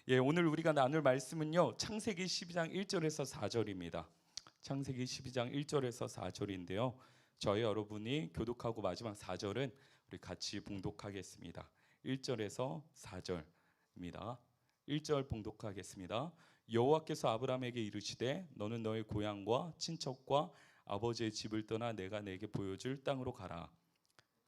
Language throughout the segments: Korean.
예, 오늘 우리가 나눌 말씀은요. 창세기 12장 1절에서 4절입니다. 창세기 12장 1절에서 4절인데요. 저희 여러분이 교독하고 마지막 4절은 우리 같이 봉독하겠습니다. 1절에서 4절입니다. 1절 봉독하겠습니다. 여호와께서 아브라함에게 이르시되 너는 너의 고향과 친척과 아버지의 집을 떠나 내가 내게 보여줄 땅으로 가라.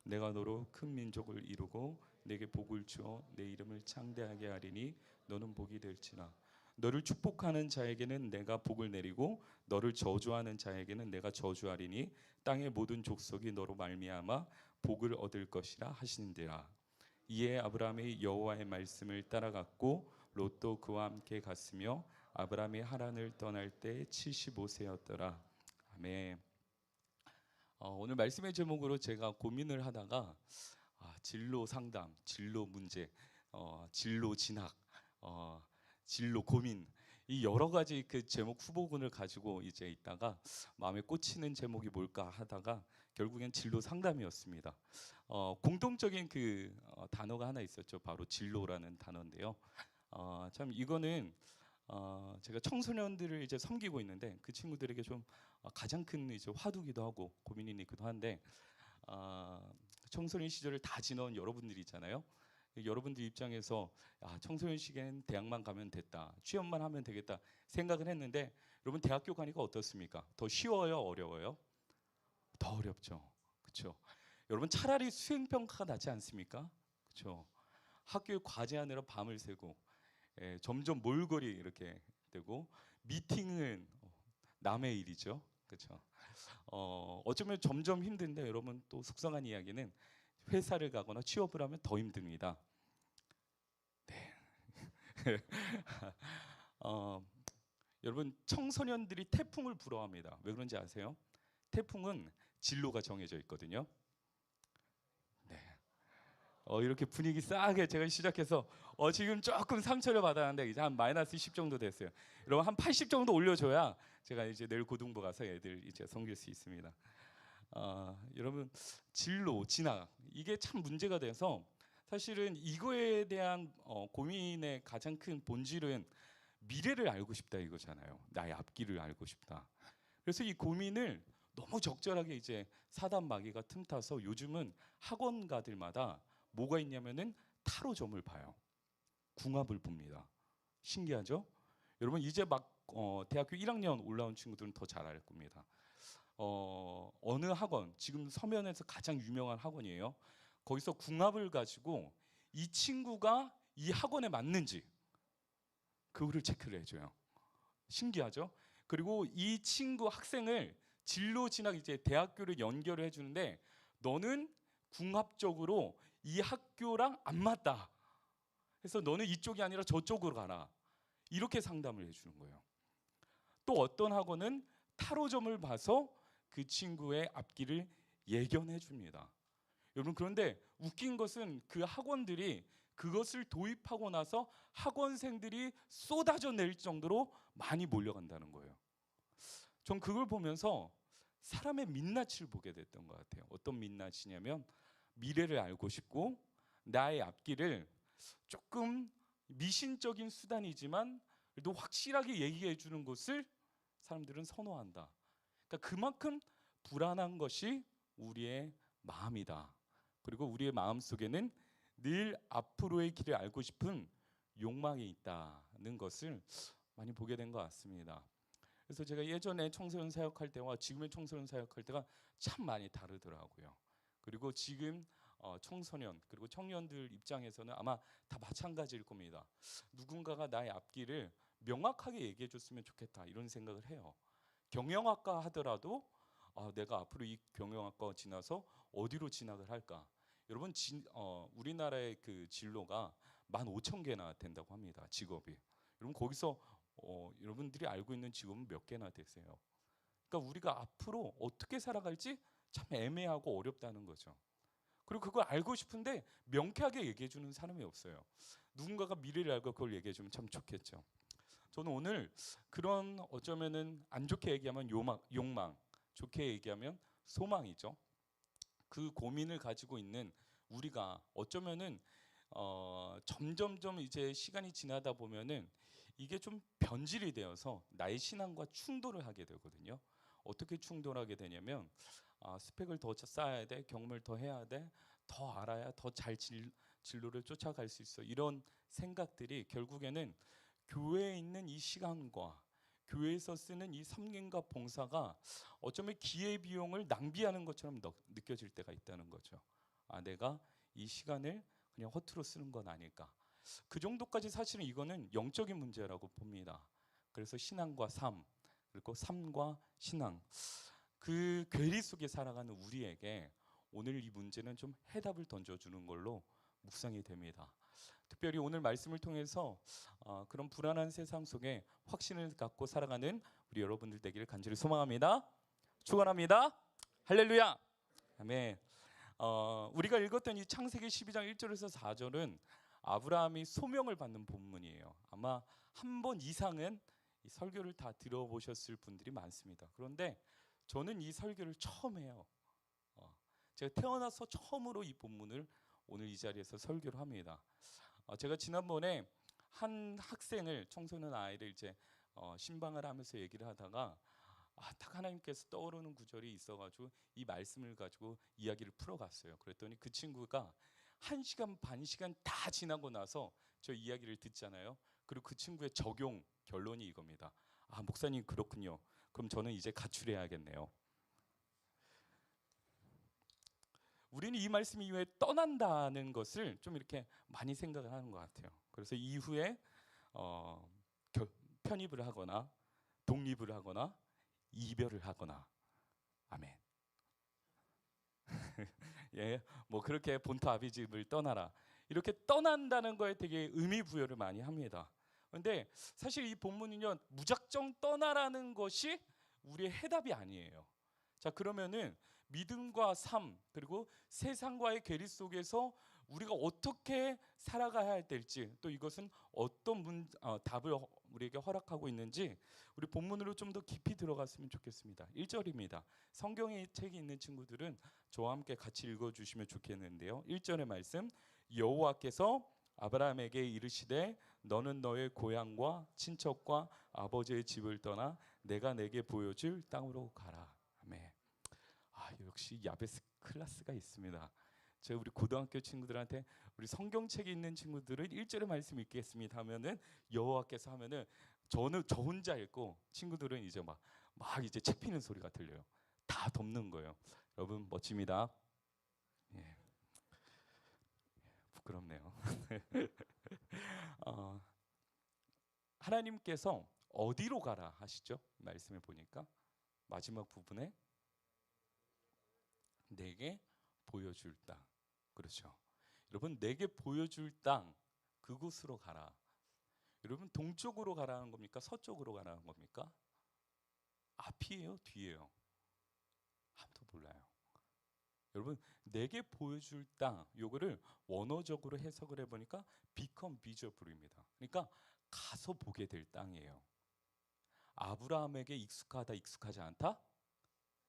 내가 너로 큰 민족을 이루고 내게 복을 주어 내 이름을 창대하게 하리니 너는 복이 될지라. 너를 축복하는 자에게는 내가 복을 내리고 너를 저주하는 자에게는 내가 저주하리니 땅의 모든 족속이 너로 말미암아 복을 얻을 것이라 하시는지라. 이에 아브라함이 여호와의 말씀을 따라갔고 롯도 그와 함께 갔으며 아브라함이 하란을 떠날 때 75세였더라. 아멘. 오늘 말씀의 제목으로 제가 고민을 하다가 진로 상담, 진로 문제, 진로 진학, 진로 고민, 이 여러 가지 그 제목 후보군을 가지고 이제 있다가 마음에 꽂히는 제목이 뭘까 하다가 결국엔 진로 상담이었습니다. 공통적인 그 단어가 하나 있었죠. 바로 진로라는 단어인데요. 참 이거는 제가 청소년들을 이제 섬기고 있는데 그 친구들에게 좀 가장 큰 이제 화두기도 하고 고민이기도 한데, 청소년 시절을 다 지나온 여러분들이 있잖아요. 여러분들 입장에서 청소년 시기엔 대학만 가면 됐다, 취업만 하면 되겠다 생각을 했는데, 여러분 대학교 가니까 어떻습니까? 더 쉬워요, 어려워요? 더 어렵죠. 그렇죠? 여러분 차라리 수행평가가 낫지 않습니까? 그렇죠? 학교에 과제하느라 밤을 새고, 점점 몰골이 이렇게 되고, 미팅은 남의 일이죠. 그렇죠? 어쩌면 점점 힘든데, 여러분 또 속상한 이야기는 회사를 가거나 취업을 하면 더 힘듭니다. 네. 여러분 청소년들이 태풍을 부러워합니다. 왜 그런지 아세요? 태풍은 진로가 정해져 있거든요. 네. 이렇게 분위기 싸게 제가 시작해서 지금 조금 상처를 받았는데 이제 한 마이너스 10 정도 됐어요. 여러분 한 80 정도 올려줘야 제가 이제 내일 고등부 가서 애들 이제 섬길 수 있습니다. 여러분 진로, 진학, 이게 참 문제가 돼서 사실은 이거에 대한 고민의 가장 큰 본질은 미래를 알고 싶다 이거잖아요. 나의 앞길을 알고 싶다. 그래서 이 고민을 너무 적절하게 이제 사단 마귀가 틈타서 요즘은 학원가들마다 뭐가 있냐면은 타로점을 봐요. 궁합을 봅니다. 신기하죠? 여러분 이제 막 대학교 1학년 올라온 친구들은 더 잘 알 겁니다. 어느 학원, 지금 서면에서 가장 유명한 학원이에요. 거기서 궁합을 가지고 이 친구가 이 학원에 맞는지 그거를 체크를 해줘요. 신기하죠? 그리고 이 친구 학생을 진로 진학 이제 대학교를 연결을 해주는데, 너는 궁합적으로 이 학교랑 안 맞다. 그래서 너는 이쪽이 아니라 저쪽으로 가라. 이렇게 상담을 해주는 거예요. 또 어떤 학원은 타로점을 봐서 그 친구의 앞길을 예견해 줍니다. 여러분 그런데 웃긴 것은 그 학원들이 그것을 도입하고 나서 학원생들이 쏟아져 낼 정도로 많이 몰려간다는 거예요. 전 그걸 보면서 사람의 민낯을 보게 됐던 것 같아요. 어떤 민낯이냐면, 미래를 알고 싶고 나의 앞길을 조금 미신적인 수단이지만 그래도 확실하게 얘기해 주는 것을 사람들은 선호한다. 그러니까 그만큼 불안한 것이 우리의 마음이다. 그리고 우리의 마음 속에는 늘 앞으로의 길을 알고 싶은 욕망이 있다는 것을 많이 보게 된 것 같습니다. 그래서 제가 예전에 청소년 사역할 때와 지금의 청소년 사역할 때가 참 많이 다르더라고요. 그리고 지금 청소년 그리고 청년들 입장에서는 아마 다 마찬가지일 겁니다. 누군가가 나의 앞길을 명확하게 얘기해 줬으면 좋겠다 이런 생각을 해요. 경영학과 하더라도 내가 앞으로 이 경영학과 지나서 어디로 진학을 할까? 여러분 우리나라의 그 진로가 15,000개나 된다고 합니다. 직업이. 여러분 거기서 여러분들이 알고 있는 직업은 몇 개나 되세요? 그러니까 우리가 앞으로 어떻게 살아갈지 참 애매하고 어렵다는 거죠. 그리고 그걸 알고 싶은데 명쾌하게 얘기해 주는 사람이 없어요. 누군가가 미래를 알고 그걸 얘기해 주면 참 좋겠죠. 저는 오늘 그런 어쩌면은 안 좋게 얘기하면 욕망, 좋게 얘기하면 소망이죠. 그 고민을 가지고 있는 우리가 어쩌면은 점점점 이제 시간이 지나다 보면은 이게 좀 변질이 되어서 나의 신앙과 충돌을 하게 되거든요. 어떻게 충돌하게 되냐면 스펙을 더 쌓아야 돼, 경험을 더 해야 돼, 더 알아야 더 잘 진로를 쫓아갈 수 있어. 이런 생각들이 결국에는 교회에 있는 이 시간과 교회에서 쓰는 이 섬김과 봉사가 어쩌면 기회비용을 낭비하는 것처럼 느껴질 때가 있다는 거죠. 내가 이 시간을 그냥 허투루 쓰는 건 아닐까. 그 정도까지 사실은 이거는 영적인 문제라고 봅니다. 그래서 신앙과 삶, 그리고 삶과 신앙, 그 괴리 속에 살아가는 우리에게 오늘 이 문제는 좀 해답을 던져주는 걸로 묵상이 됩니다. 특별히 오늘 말씀을 통해서 그런 불안한 세상 속에 확신을 갖고 살아가는 우리 여러분들 되기를 간절히 소망합니다. 축원합니다. 할렐루야. 아멘. 우리가 읽었던 이 창세기 12장 1절에서 4절은 아브라함이 소명을 받는 본문이에요. 아마 한 번 이상은 이 설교를 다 들어보셨을 분들이 많습니다. 그런데 저는 이 설교를 처음 해요. 제가 태어나서 처음으로 이 본문을 오늘 이 자리에서 설교를 합니다. 제가 지난번에 한 학생을, 청소년 아이를 이제 신방을 하면서 얘기를 하다가 딱 하나님께서 떠오르는 구절이 있어가지고 이 말씀을 가지고 이야기를 풀어갔어요. 그랬더니 그 친구가 1시간 반 시간 다 지나고 나서 저 이야기를 듣잖아요. 그리고 그 친구의 적용 결론이 이겁니다. 목사님 그렇군요. 그럼 저는 이제 가출해야겠네요. 우리는 이 말씀 이후에 떠난다는 것을 좀 이렇게 많이 생각을 하는 것 같아요. 그래서 이후에 편입을 하거나 독립을 하거나 이별을 하거나, 아멘. 예, 뭐 그렇게 본토 아비집을 떠나라, 이렇게 떠난다는 거에 되게 의미 부여를 많이 합니다. 그런데 사실 이 본문은요, 무작정 떠나라는 것이 우리의 해답이 아니에요. 자, 그러면은 믿음과 삶, 그리고 세상과의 괴리 속에서 우리가 어떻게 살아가야 될지, 또 이것은 어떤 답을 우리에게 허락하고 있는지 우리 본문으로 좀 더 깊이 들어갔으면 좋겠습니다. 1절입니다. 성경의 책이 있는 친구들은 저와 함께 같이 읽어주시면 좋겠는데요. 1절의 말씀, 여호와께서 아브라함에게 이르시되 너는 너의 고향과 친척과 아버지의 집을 떠나 내가 내게 보여줄 땅으로 가라. 아멘. 역시 야베스 클래스가 있습니다. 제가 우리 고등학교 친구들한테 우리 성경책이 있는 친구들은 1절의 말씀 읽겠습니다 하면은 여호와께서 하면은 저는 저 혼자 읽고 친구들은 이제 막 이제 책 피는 소리가 들려요. 다 덮는 거예요. 여러분 멋집니다. 예. 부끄럽네요. 하나님께서 어디로 가라 하시죠? 말씀을 보니까 마지막 부분에 내게 보여줄 땅. 그렇죠. 여러분, 내게 보여줄 땅, 그곳으로 가라. 여러분, 동쪽으로 가라는 겁니까? 서쪽으로 가라는 겁니까? 앞이에요? 뒤에요? 아무도 몰라요. 여러분, 내게 보여줄 땅, 요거를 원어적으로 해석을 해보니까 become visible입니다. 그러니까 가서 보게 될 땅이에요. 아브라함에게 익숙하다, 익숙하지 않다?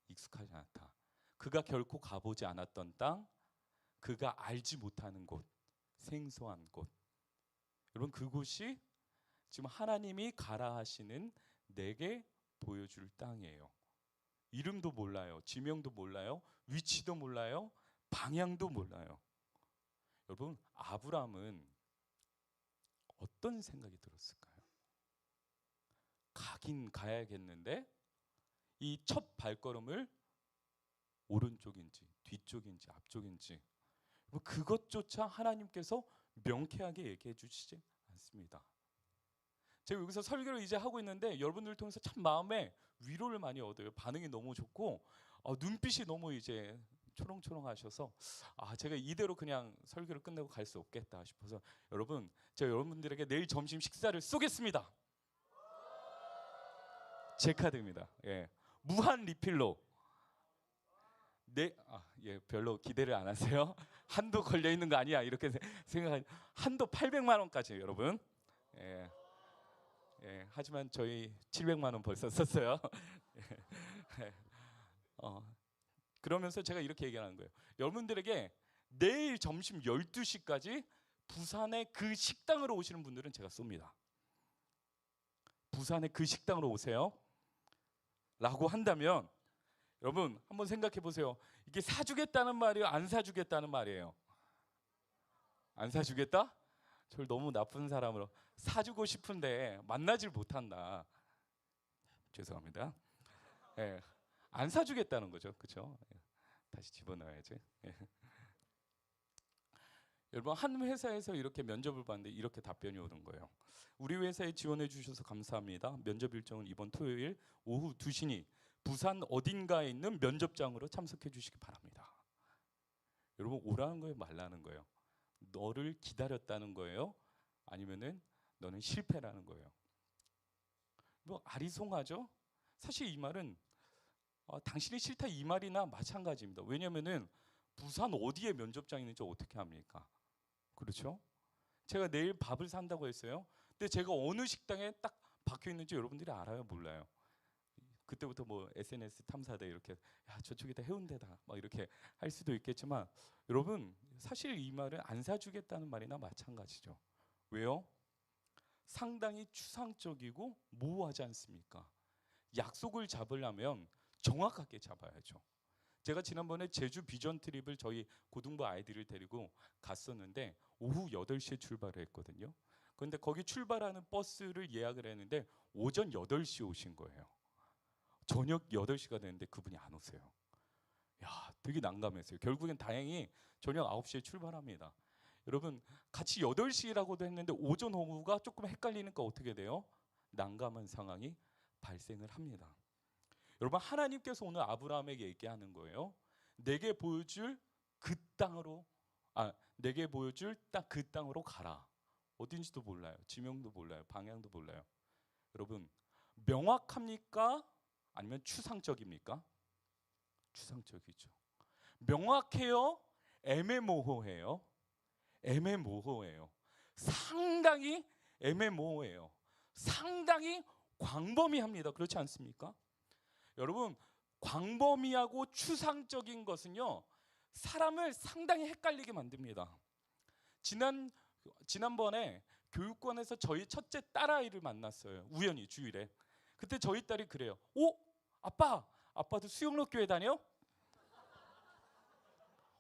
익숙하지 않다. 그가 결코 가보지 않았던 땅, 그가 알지 못하는 곳, 생소한 곳. 여러분, 그곳이 지금 하나님이 가라 하시는 내게 보여줄 땅이에요. 이름도 몰라요. 지명도 몰라요. 위치도 몰라요. 방향도 몰라요. 여러분, 아브라함은 어떤 생각이 들었을까요? 가긴 가야겠는데 이 첫 발걸음을 오른쪽인지 뒤쪽인지 앞쪽인지 그것조차 하나님께서 명쾌하게 얘기해 주시지 않습니다. 제가 여기서 설교를 이제 하고 있는데 여러분들을 통해서 참 마음에 위로를 많이 얻어요. 반응이 너무 좋고 눈빛이 너무 이제 초롱초롱하셔서 제가 이대로 그냥 설교를 끝내고 갈 수 없겠다 싶어서 여러분, 제가 여러분들에게 내일 점심 식사를 쏘겠습니다. 제 카드입니다. 예, 무한 리필로. 별로 기대를 안 하세요? 한도 걸려 있는 거 아니야? 이렇게 생각하니 한도 800만 원까지 여러분. 예. 하지만 저희 700만 원 벌써 썼어요. 그러면서 제가 이렇게 얘기하는 거예요. 여러분들에게 내일 점심 12시까지 부산의 그 식당으로 오시는 분들은 제가 쏩니다. 부산의 그 식당으로 오세요 라고 한다면 여러분 한번 생각해 보세요. 이게 사주겠다는 말이에요, 안 사주겠다는 말이에요? 안 사주겠다? 저를 너무 나쁜 사람으로 사주고 싶은데 만나질 못한다. 죄송합니다. 예, 안 사주겠다는 거죠, 그렇죠? 다시 집어넣어야지. 예. 여러분 한 회사에서 이렇게 면접을 봤는데 이렇게 답변이 오는 거예요. 우리 회사에 지원해 주셔서 감사합니다. 면접 일정은 이번 토요일 오후 2시니 부산 어딘가에 있는 면접장으로 참석해 주시기 바랍니다. 여러분 오라는 거예요, 말라는 거예요? 너를 기다렸다는 거예요? 아니면은 너는 실패라는 거예요? 뭐 아리송하죠? 사실 이 말은 당신이 싫다 이 말이나 마찬가지입니다. 왜냐면은 부산 어디에 면접장 있는지 어떻게 합니까? 그렇죠? 제가 내일 밥을 산다고 했어요. 근데 제가 어느 식당에 딱 박혀 있는지 여러분들이 알아요, 몰라요? 그때부터 뭐 SNS 탐사대 이렇게 야 저쪽이다 해운대다 막 이렇게 할 수도 있겠지만 여러분 사실 이 말은 안 사주겠다는 말이나 마찬가지죠. 왜요? 상당히 추상적이고 모호하지 않습니까? 약속을 잡으려면 정확하게 잡아야죠. 제가 지난번에 제주 비전 트립을 저희 고등부 아이들을 데리고 갔었는데 오후 8시에 출발을 했거든요. 그런데 거기 출발하는 버스를 예약을 했는데 오전 8시에 오신 거예요. 저녁 8시가 됐는데 그분이 안 오세요. 야, 되게 난감했어요. 결국엔 다행히 저녁 9시에 출발합니다. 여러분 같이 8시라고도 했는데 오전 오후가 조금 헷갈리니까 어떻게 돼요? 난감한 상황이 발생을 합니다. 여러분 하나님께서 오늘 아브라함에게 얘기하는 거예요. 내게 보여줄 그 땅으로 내게 보여줄 딱 그 땅으로 가라. 어딘지도 몰라요. 지명도 몰라요. 방향도 몰라요. 여러분 명확합니까? 아니면 추상적입니까? 추상적이죠. 명확해요? 애매모호해요? 애매모호해요. 상당히 애매모호해요. 상당히 광범위합니다. 그렇지 않습니까? 여러분 광범위하고 추상적인 것은요 사람을 상당히 헷갈리게 만듭니다. 지난번에 교육관에서 저희 첫째 딸아이를 만났어요. 우연히 주일에. 그때 저희 딸이 그래요. 오? 아빠도 수영로 교회 다녀?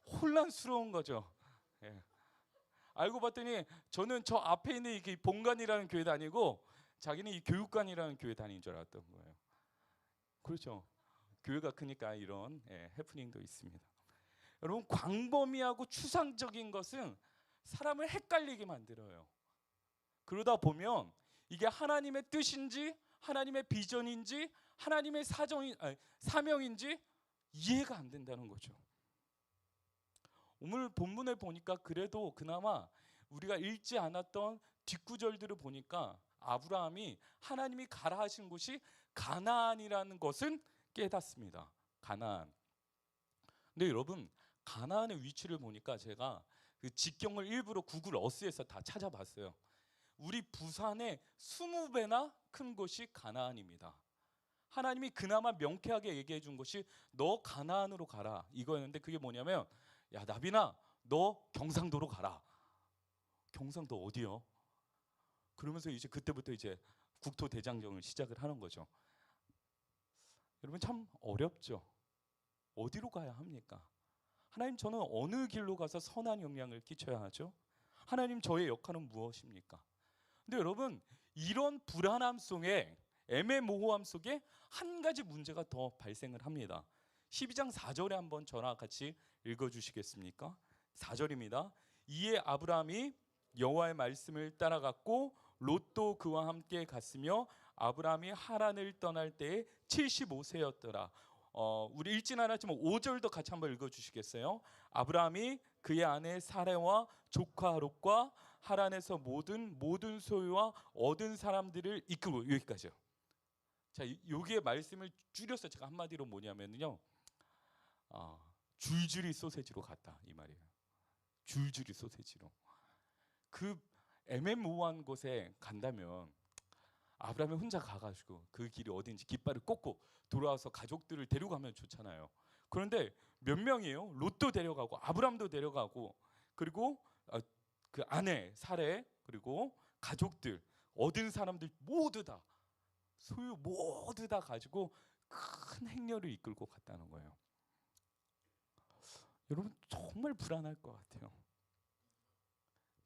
혼란스러운 거죠. 예. 알고 봤더니 저는 저 앞에 있는 이 본관이라는 교회 다니고 자기는 이 교육관이라는 교회 다닌 줄 알았던 거예요. 그렇죠. 교회가 크니까 이런 해프닝도 있습니다. 여러분 광범위하고 추상적인 것은 사람을 헷갈리게 만들어요. 그러다 보면 이게 하나님의 뜻인지 하나님의 비전인지 하나님의 사명인지 이해가 안 된다는 거죠. 오늘 본문에 보니까 그래도 그나마 우리가 읽지 않았던 뒷구절들을 보니까 아브라함이 하나님이 가라 하신 곳이 가나안이라는 것은 깨닫습니다. 가나안. 근데 여러분 가나안의 위치를 보니까 제가 그 직경을 일부러 구글 어스에서 다 찾아봤어요. 우리 부산의 20배나 큰 곳이 가나안입니다. 하나님이 그나마 명쾌하게 얘기해 준 것이 너 가나안으로 가라 이거였는데 그게 뭐냐면 야 나비나 너 경상도로 가라. 경상도 어디요? 그러면서 이제 그때부터 이제 국토 대장정을 시작을 하는 거죠. 여러분 참 어렵죠. 어디로 가야 합니까? 하나님 저는 어느 길로 가서 선한 영향을 끼쳐야 하죠? 하나님 저의 역할은 무엇입니까? 근데 여러분 이런 불안함 속에 애매모호함 속에 한 가지 문제가 더 발생을 합니다. 12장 4절에 한번 저랑 같이 읽어주시겠습니까? 4절입니다. 이에 아브라함이 여호와의 말씀을 따라갔고 롯도 그와 함께 갔으며 아브라함이 하란을 떠날 때에 75세였더라. 우리 읽진 않았지만 5절도 같이 한번 읽어주시겠어요? 아브라함이 그의 아내 사레와 조카 롯과 하란에서 모든 소유와 얻은 사람들을 이끌고 여기까지요. 자, 여기에 말씀을 줄여서 제가 한마디로 뭐냐면요, 줄줄이 소세지로 갔다 이 말이에요. 줄줄이 소세지로. 그 애매모호한 곳에 간다면 아브라함이 혼자 가가지고 그 길이 어딘지 깃발을 꽂고 돌아와서 가족들을 데려가면 좋잖아요. 그런데 몇 명이에요? 롯도 데려가고 아브라함도 데려가고 그리고 그 아내 사례 그리고 가족들 얻은 사람들 모두 다 소유 모두 다 가지고 큰 행렬을 이끌고 갔다는 거예요. 여러분 정말 불안할 것 같아요.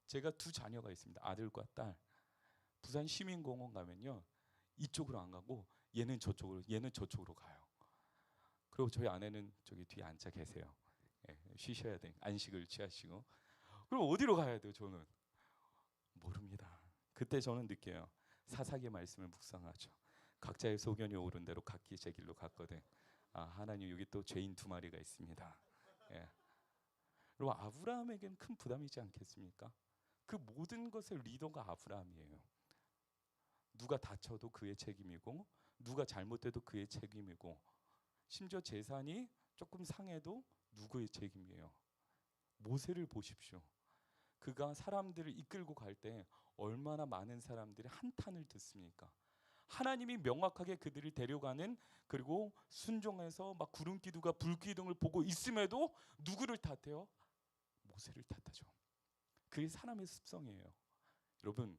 제가 두 자녀가 있습니다. 아들과 딸. 부산 시민공원 가면요, 이쪽으로 안 가고 얘는 저쪽으로 가요. 그리고 저희 아내는 저기 뒤에 앉아 계세요. 예, 쉬셔야 돼. 안식을 취하시고. 그럼 어디로 가야 돼요? 저는 모릅니다. 그때 저는 느껴요. 사사기 말씀을 묵상하죠. 각자의 소견이 오른 대로 각기 제 길로 갔거든. 아, 하나님 여기 또 죄인 두 마리가 있습니다. 예. 그리고 아브라함에겐 큰 부담이지 않겠습니까? 그 모든 것의 리더가 아브라함이에요. 누가 다쳐도 그의 책임이고, 누가 잘못돼도 그의 책임이고, 심지어 재산이 조금 상해도 누구의 책임이에요? 모세를 보십시오. 그가 사람들을 이끌고 갈 때 얼마나 많은 사람들이 한탄을 듣습니까? 하나님이 명확하게 그들을 데려가는, 그리고 순종해서 막 구름 기둥과 불 기둥을 보고 있음에도 누구를 탓해요? 모세를 탓하죠. 그게 사람의 습성이에요. 여러분,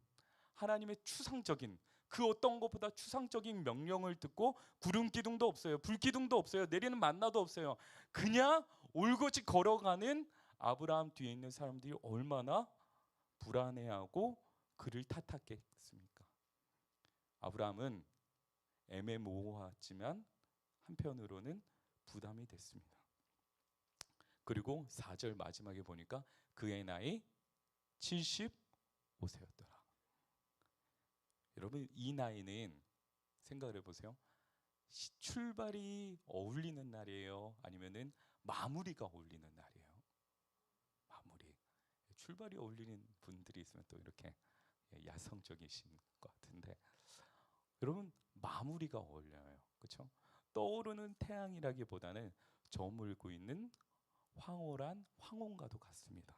하나님의 추상적인 그 어떤 것보다 추상적인 명령을 듣고 구름 기둥도 없어요, 불 기둥도 없어요, 내리는 만나도 없어요. 그냥 올곧이 걸어가는 아브라함 뒤에 있는 사람들이 얼마나 불안해하고 그를 탓했겠습니까? 아브라함은 애매모호하지만 한편으로는 부담이 됐습니다. 그리고 4절 마지막에 보니까 그의 나이 75세였더라. 여러분, 이 나이는 생각을 해보세요. 출발이 어울리는 날이에요? 아니면은 마무리가 어울리는 날이에요? 마무리. 출발이 어울리는 분들이 있으면 또 이렇게 야성적이신 것 같은데, 여러분 마무리가 어울려요. 그렇죠? 떠오르는 태양이라기보다는 저물고 있는 황홀한 황혼과도 같습니다.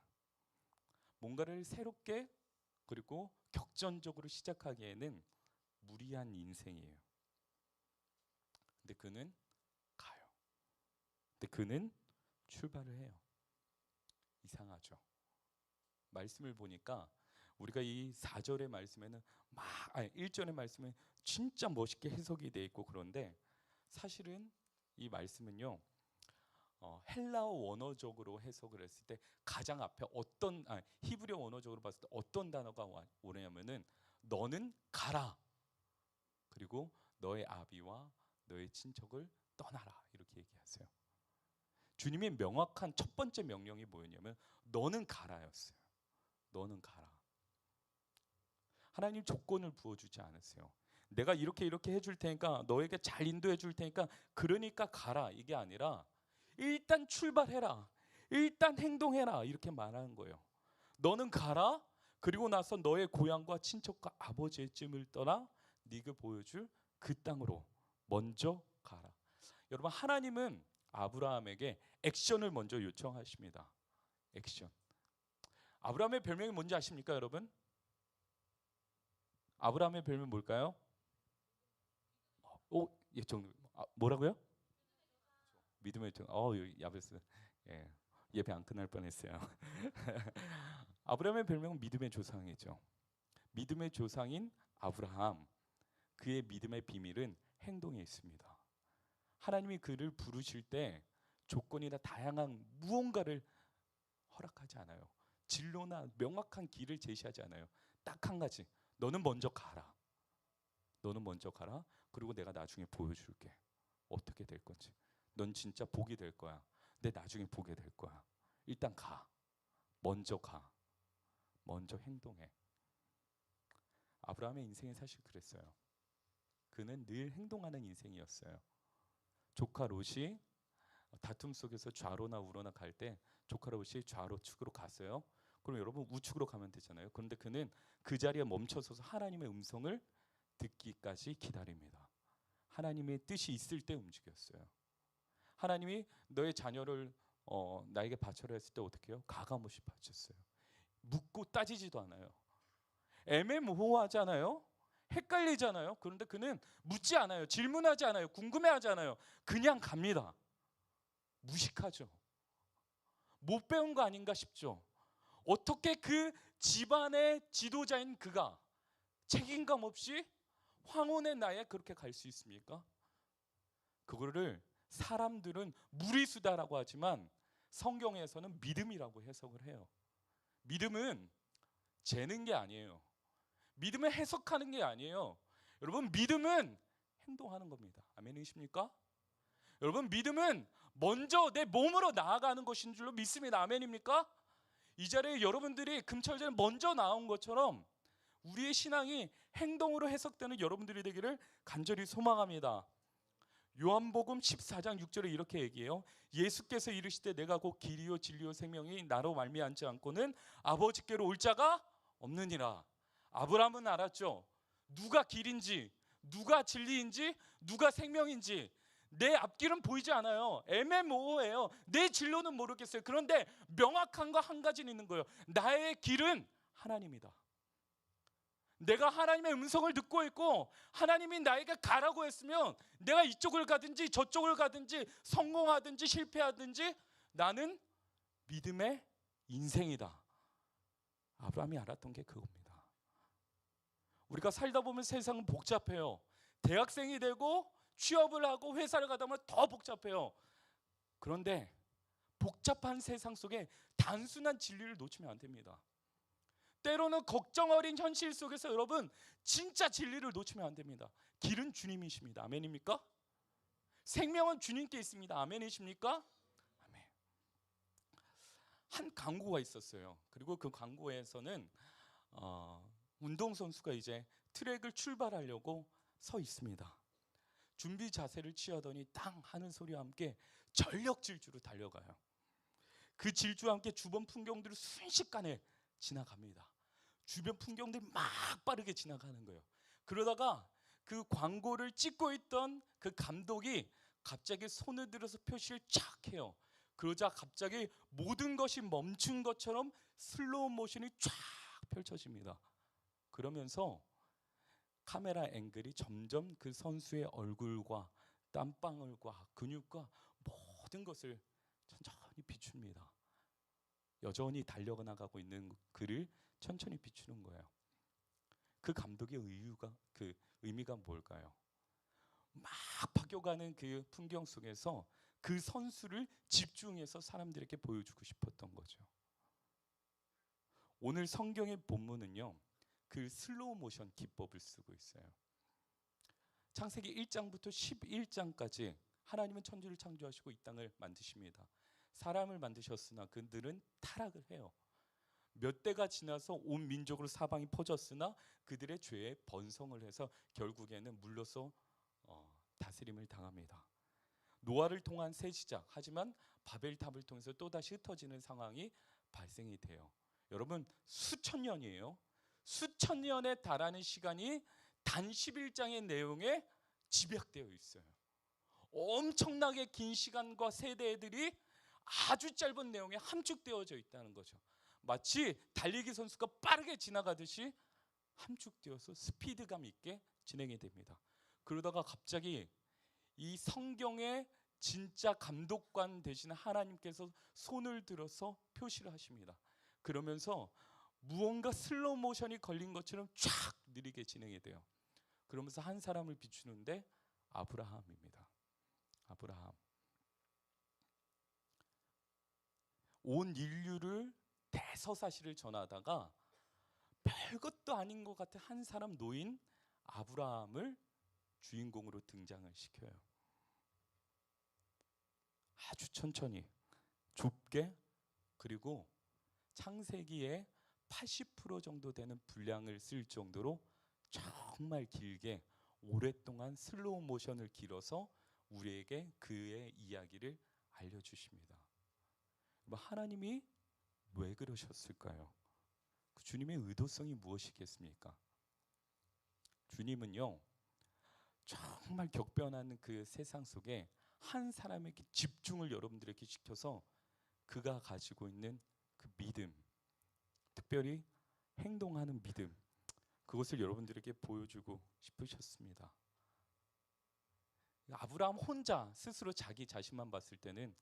뭔가를 새롭게 그리고 격전적으로 시작하기에는 무리한 인생이에요. 근데 그는 가요. 근데 그는 출발을 해요. 이상하죠? 말씀을 보니까 우리가 이 4절의 말씀에는 1절의 말씀은 진짜 멋있게 해석이 돼 있고, 그런데 사실은 이 말씀은요, 헬라어 원어적으로 해석을 했을 때 가장 앞에 히브리어 원어적으로 봤을 때 어떤 단어가 오냐면은 너는 가라, 그리고 너의 아비와 너의 친척을 떠나라, 이렇게 얘기하세요. 주님의 명확한 첫 번째 명령이 뭐였냐면 너는 가라였어요. 너는 가라. 하나님 조건을 부어주지 않으세요. 내가 이렇게 해줄 테니까, 너에게 잘 인도해 줄 테니까 그러니까 가라, 이게 아니라 일단 출발해라, 일단 행동해라, 이렇게 말하는 거예요. 너는 가라, 그리고 나서 너의 고향과 친척과 아버지의 집을 떠나 네가 보여줄 그 땅으로 먼저 가라. 여러분, 하나님은 아브라함에게 액션을 먼저 요청하십니다. 액션. 아브라함의 별명이 뭔지 아십니까, 여러분? 아브라함의 별명 뭘까요? 뭐라고요? 믿음의 종. 야베스. 예, 예배 안 끝날 뻔했어요. 아브라함의 별명은 믿음의 조상이죠. 믿음의 조상인 아브라함, 그의 믿음의 비밀은 행동에 있습니다. 하나님이 그를 부르실 때 조건이나 다양한 무언가를 허락하지 않아요. 진로나 명확한 길을 제시하지 않아요. 딱 한 가지, 너는 먼저 가라. 너는 먼저 가라. 그리고 내가 나중에 보여줄게. 어떻게 될 건지. 넌 진짜 복이 될 거야. 내 나중에 보게 될 거야. 일단 가. 먼저 가. 먼저 행동해. 아브라함의 인생이 사실 그랬어요. 그는 늘 행동하는 인생이었어요. 조카 롯이 다툼 속에서 좌로나 우로나 갈 때 조카 롯이 좌로 측으로 갔어요. 그럼 여러분 우측으로 가면 되잖아요. 그런데 그는 그 자리에 멈춰서서 하나님의 음성을 듣기까지 기다립니다. 하나님의 뜻이 있을 때 움직였어요. 하나님이 너의 자녀를 나에게 바쳐라 했을 때 어떻게 해요? 가감없이 바쳤어요. 묻고 따지지도 않아요. 애매모호하잖아요. 헷갈리잖아요. 그런데 그는 묻지 않아요. 질문하지 않아요. 궁금해하지 않아요. 그냥 갑니다. 무식하죠. 못 배운 거 아닌가 싶죠. 어떻게 그 집안의 지도자인 그가 책임감 없이 황혼의 나에 그렇게 갈 수 있습니까? 그거를 사람들은 무리수다라고 하지만 성경에서는 믿음이라고 해석을 해요. 믿음은 재는 게 아니에요. 믿음은 해석하는 게 아니에요. 여러분, 믿음은 행동하는 겁니다. 아멘이십니까? 여러분, 믿음은 먼저 내 몸으로 나아가는 것인 줄로 믿습니다. 아멘입니까? 이 자리에 여러분들이 금철전에 먼저 나온 것처럼 우리의 신앙이 행동으로 해석되는 여러분들이 되기를 간절히 소망합니다. 요한복음 14장 6절에 이렇게 얘기해요. 예수께서 이르시되 내가 곧 길이요 진리요 생명이 나로 말미암지 않고는 아버지께로 올 자가 없느니라. 아브라함은 알았죠. 누가 길인지, 누가 진리인지, 누가 생명인지. 내 앞길은 보이지 않아요. 애매모호해요. 내 진로는 모르겠어요. 그런데 명확한 거 한 가지는 있는 거예요. 나의 길은 하나님이다. 내가 하나님의 음성을 듣고 있고 하나님이 나에게 가라고 했으면 내가 이쪽을 가든지 저쪽을 가든지 성공하든지 실패하든지 나는 믿음의 인생이다. 아브라함이 알았던 게 그겁니다. 우리가 살다 보면 세상은 복잡해요. 대학생이 되고 취업을 하고 회사를 가다 보면 더 복잡해요. 그런데 복잡한 세상 속에 단순한 진리를 놓치면 안 됩니다. 때로는 걱정 어린 현실 속에서 여러분 진짜 진리를 놓치면 안 됩니다. 길은 주님이십니다. 아멘입니까? 생명은 주님께 있습니다. 아멘이십니까? 아멘. 한 광고가 있었어요. 그리고 그 광고에서는 운동선수가 이제 트랙을 출발하려고 서 있습니다. 준비 자세를 취하더니 땅 하는 소리와 함께 전력 질주로 달려가요. 그 질주와 함께 주변 풍경들을 순식간에 지나갑니다. 주변 풍경들이 막 빠르게 지나가는 거예요. 그러다가 그 광고를 찍고 있던 그 감독이 갑자기 손을 들어서 표시를 쫙 해요. 그러자 갑자기 모든 것이 멈춘 것처럼 슬로우 모션이 쫙 펼쳐집니다. 그러면서 카메라 앵글이 점점 그 선수의 얼굴과 땀방울과 근육과 모든 것을 천천히 비춥니다. 여전히 달려나가고 있는 그를 천천히 비추는 거예요. 그 감독의 의미가 뭘까요? 막 파겨가는 그 풍경 속에서 그 선수를 집중해서 사람들에게 보여주고 싶었던 거죠. 오늘 성경의 본문은요, 그 슬로우 모션 기법을 쓰고 있어요. 창세기 1장부터 11장까지 하나님은 천지를 창조하시고 이 땅을 만드십니다. 사람을 만드셨으나 그들은 타락을 해요. 몇 대가 지나서 온 민족으로 사방이 퍼졌으나 그들의 죄에 번성을 해서 결국에는 물러서 다스림을 당합니다. 노아를 통한 새 시작, 하지만 바벨탑을 통해서 또다시 흩어지는 상황이 발생이 돼요. 여러분, 수천 년이에요. 수천 년에 달하는 시간이 단 11장의 내용에 집약되어 있어요. 엄청나게 긴 시간과 세대들이 아주 짧은 내용에 함축되어져 있다는 거죠. 마치 달리기 선수가 빠르게 지나가듯이 함축되어서 스피드감 있게 진행이 됩니다. 그러다가 갑자기 이 성경의 진짜 감독관 되시는 하나님께서 손을 들어서 표시를 하십니다. 그러면서 무언가 슬로우 모션이 걸린 것처럼 쫙 느리게 진행이 돼요. 그러면서 한 사람을 비추는데 아브라함입니다. 아브라함. 온 인류를 대서사시를 전하다가 별것도 아닌 것 같은 한 사람 노인 아브라함을 주인공으로 등장을 시켜요. 아주 천천히 좁게, 그리고 창세기에 80% 정도 되는 분량을 쓸 정도로 정말 길게 오랫동안 슬로우 모션을 길어서 우리에게 그의 이야기를 알려주십니다. 하나님이 왜 그러셨을까요? 그 주님의 의도성이 무엇이겠습니까? 주님은요, 정말 격변하는 그 세상 속에 한 사람에게 집중을 여러분들에게 시켜서 그가 가지고 있는 그 믿음, 특별히 행동하는 믿음, 그것을 여러분들에게 보여주고 싶으셨습니다. 아브라함 혼자 스스로 자기 자신만 봤을 때는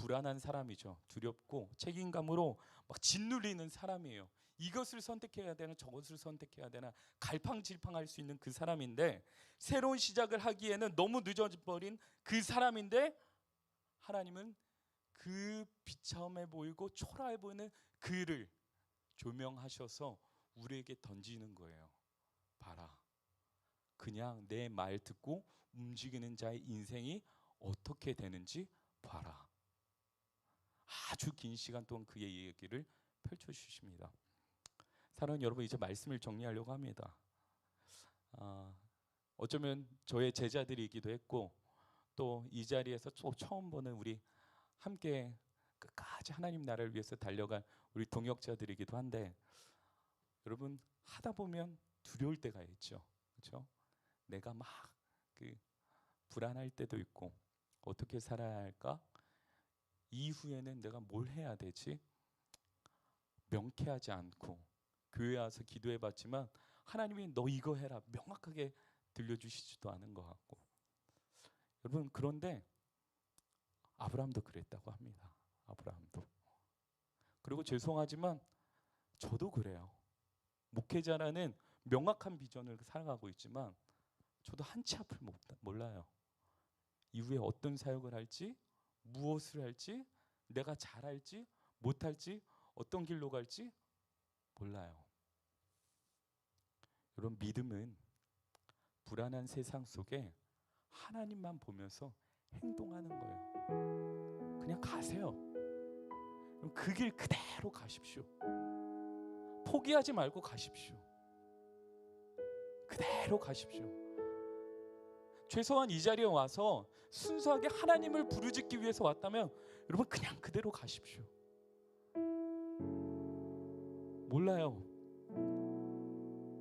불안한 사람이죠. 두렵고 책임감으로 막 짓눌리는 사람이에요. 이것을 선택해야 되나 저것을 선택해야 되나 갈팡질팡할 수 있는 그 사람인데, 새로운 시작을 하기에는 너무 늦어버린 그 사람인데, 하나님은 그 비참해 보이고 초라해 보이는 그를 조명하셔서 우리에게 던지는 거예요. 봐라, 그냥 내 말 듣고 움직이는 자의 인생이 어떻게 되는지 봐라. 아주 긴 시간 동안 그의 얘기를 펼쳐주십니다. 사랑하는 여러분, 이제 말씀을 정리하려고 합니다. 어쩌면 저의 제자들이기도 했고, 또 이 자리에서 또 처음 보는 우리 함께 끝까지 하나님 나라를 위해서 달려간 우리 동역자들이기도 한데, 여러분 하다 보면 두려울 때가 있죠. 그렇죠? 내가 막 불안할 때도 있고, 어떻게 살아야 할까? 이후에는 내가 뭘 해야 되지? 명쾌하지 않고, 교회 와서 기도해 봤지만 하나님이 너 이거 해라 명확하게 들려주시지도 않은 것 같고. 여러분, 그런데 아브라함도 그랬다고 합니다. 아브라함도. 그리고 죄송하지만 저도 그래요. 목회자라는 명확한 비전을 살아가고 있지만 저도 한치 앞을 몰라요. 이후에 어떤 사역을 할지, 무엇을 할지, 내가 잘할지 못할지, 어떤 길로 갈지 몰라요. 여러분, 믿음은 불안한 세상 속에 하나님만 보면서 행동하는 거예요. 그냥 가세요. 그 길 그대로 가십시오. 포기하지 말고 가십시오. 그대로 가십시오. 최소한 이 자리에 와서 순수하게 하나님을 부르짖기 위해서 왔다면 여러분 그냥 그대로 가십시오. 몰라요.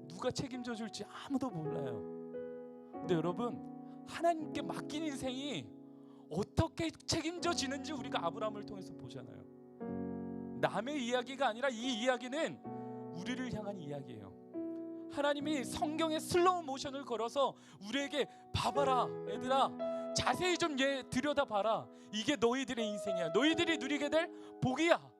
누가 책임져 줄지 아무도 몰라요. 근데 여러분, 하나님께 맡긴 인생이 어떻게 책임져지는지 우리가 아브라함을 통해서 보잖아요. 남의 이야기가 아니라 이 이야기는 우리를 향한 이야기예요. 하나님이 성경의 슬로우 모션을 걸어서 우리에게 봐봐라 얘들아, 자세히 좀 들여다봐라. 이게 너희들의 인생이야. 너희들이 누리게 될 복이야.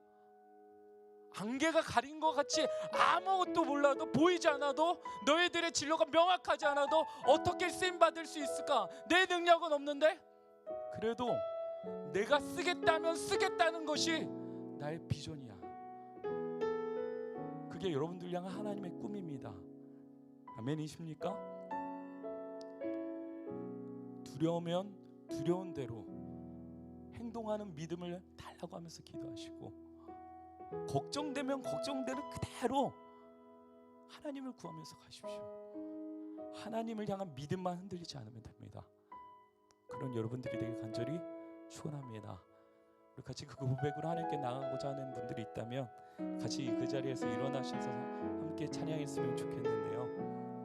안개가 가린 것 같이 아무것도 몰라도, 보이지 않아도, 너희들의 진로가 명확하지 않아도 어떻게 쓰임받을 수 있을까? 내 능력은 없는데 그래도 내가 쓰겠다면 쓰겠다는 것이 나의 비전이야. 그게 여러분들 향한 하나님의 꿈입니다. 아멘이십니까? 두려우면 두려운 대로 행동하는 믿음을 달라고 하면서 기도하시고, 걱정되면 걱정되는 그대로 하나님을 구하면서 가십시오. 하나님을 향한 믿음만 흔들리지 않으면 됩니다. 그런 여러분들이 되길 간절히 축원합니다. 우리 같이 그 고백으로 하나님께 나가고자 하는 분들이 있다면 같이 그 자리에서 일어나셔서 함께 찬양했으면 좋겠는데요.